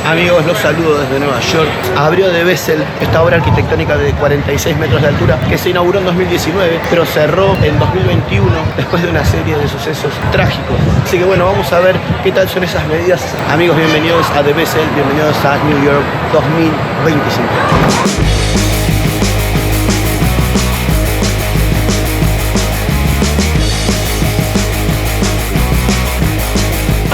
Amigos, los saludo desde Nueva York. Abrió The Vessel, esta obra arquitectónica de 46 metros de altura que se inauguró en 2019, pero cerró en 2021 después de una serie de sucesos trágicos. Así que bueno, vamos a ver qué tal son esas medidas. Amigos, bienvenidos a The Vessel, bienvenidos a New York 2025.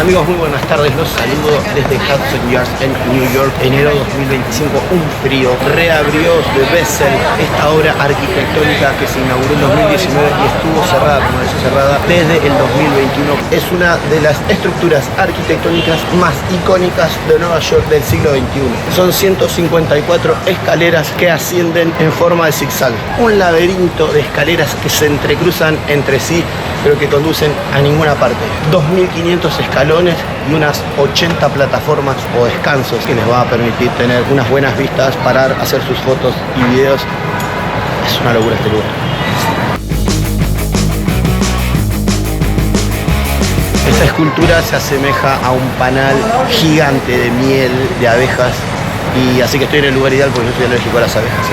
Amigos, muy buenas tardes, los saludo desde Hudson Yards en New York, enero 2025, un frío. Reabrió The Vessel, esta obra arquitectónica que se inauguró en 2019 y estuvo cerrada, como decía, cerrada desde el 2021. Es una de las estructuras arquitectónicas más icónicas de Nueva York del siglo XXI. Son 154 escaleras que ascienden en forma de zigzag. Un laberinto de escaleras que se entrecruzan entre sí, pero que conducen a ninguna parte. 2.500 escalones y unas 80 plataformas o descansos que les va a permitir tener unas buenas vistas, parar, hacer sus fotos y videos. Es una locura este lugar. Esta escultura se asemeja a un panal gigante de miel de abejas, y así que estoy en el lugar ideal porque yo soy alérgico a las abejas.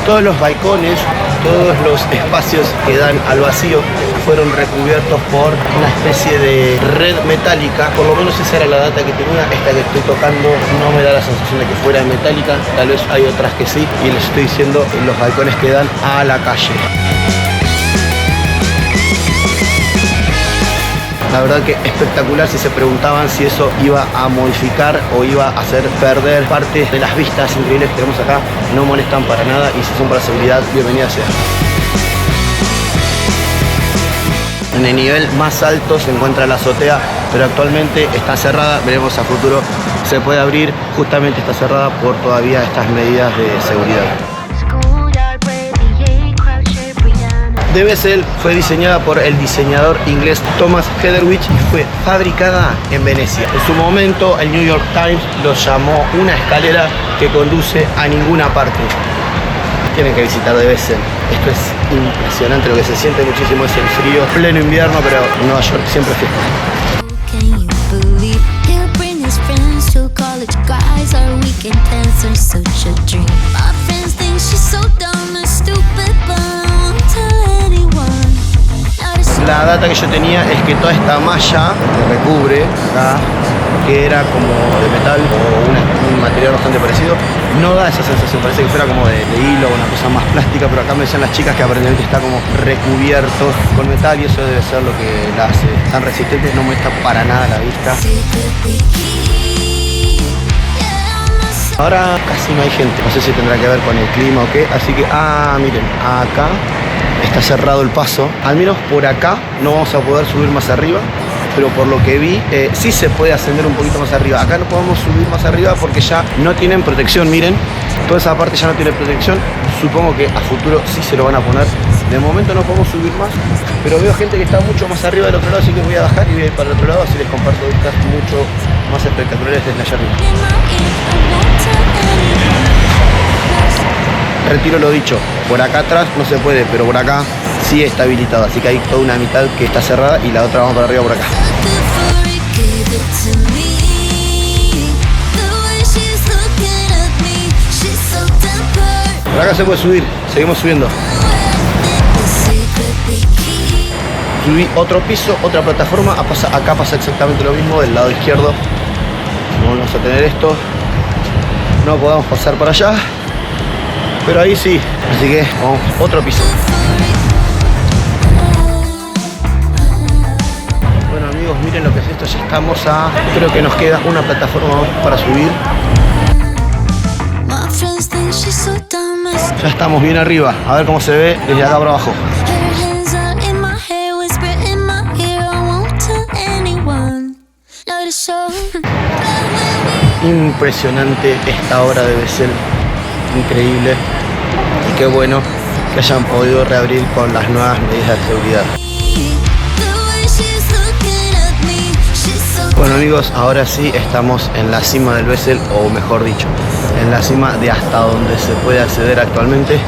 Todos los balcones, todos los espacios que dan al vacío fueron recubiertos por una especie de red metálica. Por lo menos esa era la data que tenía. Esta que estoy tocando no me da la sensación de que fuera metálica. Tal vez hay otras que sí, y les estoy diciendo en los balcones que dan a la calle. La verdad que espectacular. Si se preguntaban si eso iba a modificar o iba a hacer perder parte de las vistas increíbles que tenemos acá, no molestan para nada, y si son para seguridad, bienvenida sea. En el nivel más alto se encuentra la azotea, pero actualmente está cerrada. Veremos a futuro se puede abrir. Justamente está cerrada por todavía estas medidas de seguridad. The Vessel fue diseñada por el diseñador inglés Thomas Heatherwick y fue fabricada en Venecia. En su momento el New York Times lo llamó una escalera que conduce a ninguna parte. Tienen que visitar The Vessel. Esto es impresionante, lo que se siente muchísimo es el frío, pleno invierno, pero Nueva York siempre es fiesta. La data que yo tenía es que toda esta malla que recubre acá, que era como de metal o un material bastante parecido, no da esa sensación, parece que fuera como de hilo o una cosa más plástica, pero acá me decían las chicas que aparentemente está como recubierto con metal, y eso debe ser lo que la hace tan resistente. No molesta para nada la vista. Ahora casi no hay gente, no sé si tendrá que ver con el clima o qué, así que, miren, acá está cerrado el paso. Al menos por acá no vamos a poder subir más arriba, pero por lo que vi, sí se puede ascender un poquito más arriba. Acá no podemos subir más arriba porque ya no tienen protección, miren. Toda esa parte ya no tiene protección. Supongo que a futuro sí se lo van a poner. De momento no podemos subir más, pero veo gente que está mucho más arriba del otro lado, así que voy a bajar y voy a ir para el otro lado, así les comparto vistas mucho más espectaculares desde allá arriba. Retiro lo dicho, por acá atrás no se puede, pero por acá sí está habilitado, así que hay toda una mitad que está cerrada y la otra vamos para arriba por acá. Por acá se puede subir, seguimos subiendo. Subí otro piso, otra plataforma, acá pasa exactamente lo mismo del lado izquierdo. Vamos a tener esto, no podemos pasar para allá, pero ahí sí, así que vamos, otro piso. Bueno amigos, miren lo que es esto, ya estamos creo que nos queda una plataforma para subir. Ya estamos bien arriba, a ver cómo se ve desde acá para abajo. Impresionante esta obra de Vessel, increíble, y qué bueno que hayan podido reabrir con las nuevas medidas de seguridad. Bueno amigos, ahora sí estamos en la cima del Vessel, o mejor dicho, en la cima de hasta donde se puede acceder actualmente.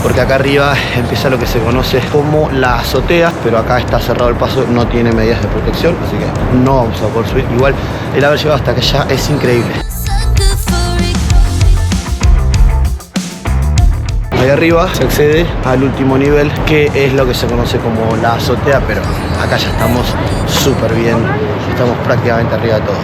porque acá arriba empieza lo que se conoce como la azotea, pero acá está cerrado el paso, no tiene medidas de protección, así que no vamos a poder subir. Igual el haber llegado hasta allá es increíble. Ahí arriba se accede al último nivel, que es lo que se conoce como la azotea, pero acá ya estamos súper bien, estamos prácticamente arriba de todo.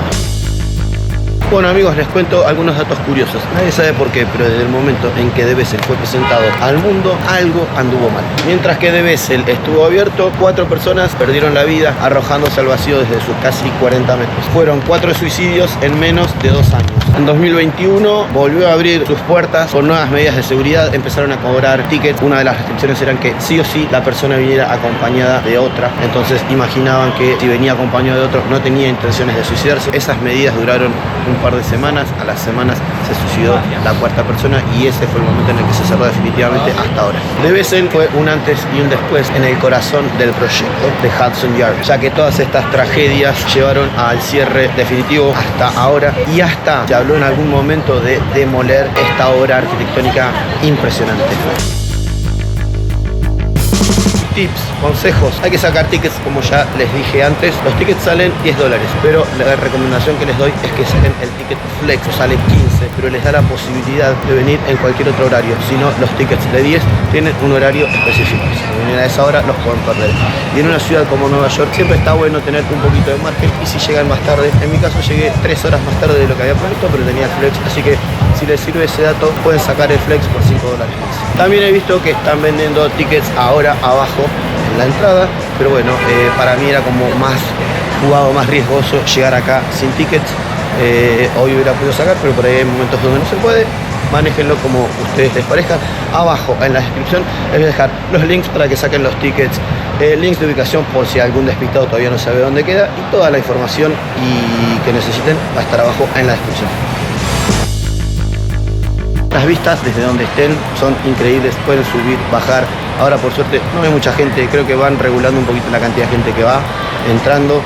Bueno amigos, les cuento algunos datos curiosos. Nadie sabe por qué, pero desde el momento en que The Vessel fue presentado al mundo, algo anduvo mal. Mientras que The Vessel estuvo abierto, 4 personas perdieron la vida arrojándose al vacío desde sus casi 40 metros. Fueron 4 suicidios en menos de 2 años. En 2021 volvió a abrir sus puertas con nuevas medidas de seguridad, empezaron a cobrar tickets. Una de las restricciones eran que sí o sí la persona viniera acompañada de otra. Entonces imaginaban que si venía acompañado de otro no tenía intenciones de suicidarse. Esas medidas duraron un par de semanas. A las semanas se suicidó la 4ª persona y ese fue el momento en el que se cerró definitivamente hasta ahora. The Vessel fue un antes y un después en el corazón del proyecto de Hudson Yards, ya que todas estas tragedias llevaron al cierre definitivo hasta ahora, y hasta se habló en algún momento de demoler esta obra arquitectónica impresionante. Tips, consejos, hay que sacar tickets como ya les dije antes. Los tickets salen $10, pero la recomendación que les doy es que saquen el ticket flex, sale 15, pero les da la posibilidad de venir en cualquier otro horario. Si no, los tickets de 10 tienen un horario específico, si vienen a esa hora los pueden perder. Y en una ciudad como Nueva York siempre está bueno tener un poquito de margen, y si llegan más tarde, en mi caso llegué 3 horas más tarde de lo que había previsto, pero tenía el flex, así que si les sirve ese dato pueden sacar el flex por $5 más. También he visto que están vendiendo tickets ahora abajo en la entrada, pero bueno, para mí era como más jugado, más riesgoso llegar acá sin tickets. Hoy hubiera podido sacar, pero por ahí hay momentos donde no se puede. Manéjenlo como ustedes les parezca. Abajo en la descripción les voy a dejar los links para que saquen los tickets, links de ubicación por si algún despistado todavía no sabe dónde queda, y toda la información que necesiten va a estar abajo en la descripción. Las vistas desde donde estén son increíbles, pueden subir, bajar. Ahora por suerte no hay mucha gente, creo que van regulando un poquito la cantidad de gente que va entrando.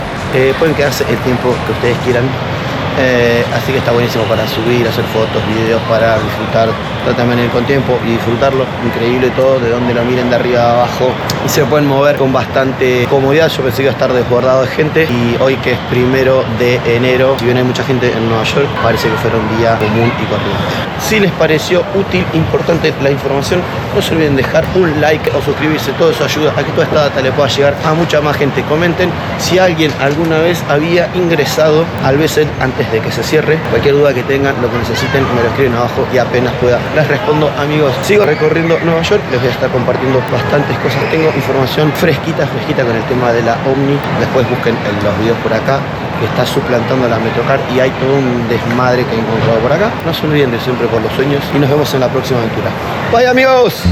Pueden quedarse el tiempo que ustedes quieran, así que está buenísimo para subir, hacer fotos, videos, para disfrutar también el con tiempo y disfrutarlo. Increíble todo, de donde lo miren, de arriba a abajo, y se pueden mover con bastante comodidad. Yo pensé que iba a estar desbordado de gente, y hoy que es 1 de enero, si bien hay mucha gente en Nueva York, parece que fuera un día común y corriente. Si les pareció útil, importante la información, no se olviden dejar un like o suscribirse, todo eso ayuda a que toda esta data le pueda llegar a mucha más gente. Comenten si alguien alguna vez había ingresado al Vessel antes de que se cierre. Cualquier duda que tengan, lo que necesiten, me lo escriben abajo y apenas pueda les respondo. Amigos, sigo recorriendo Nueva York, les voy a estar compartiendo bastantes cosas. Tengo información fresquita con el tema de la Omni. Después busquen los videos por acá, que está suplantando la Metrocard, y hay todo un desmadre que he encontrado por acá. No se olviden de siempre por los sueños, y nos vemos en la próxima aventura. Bye amigos.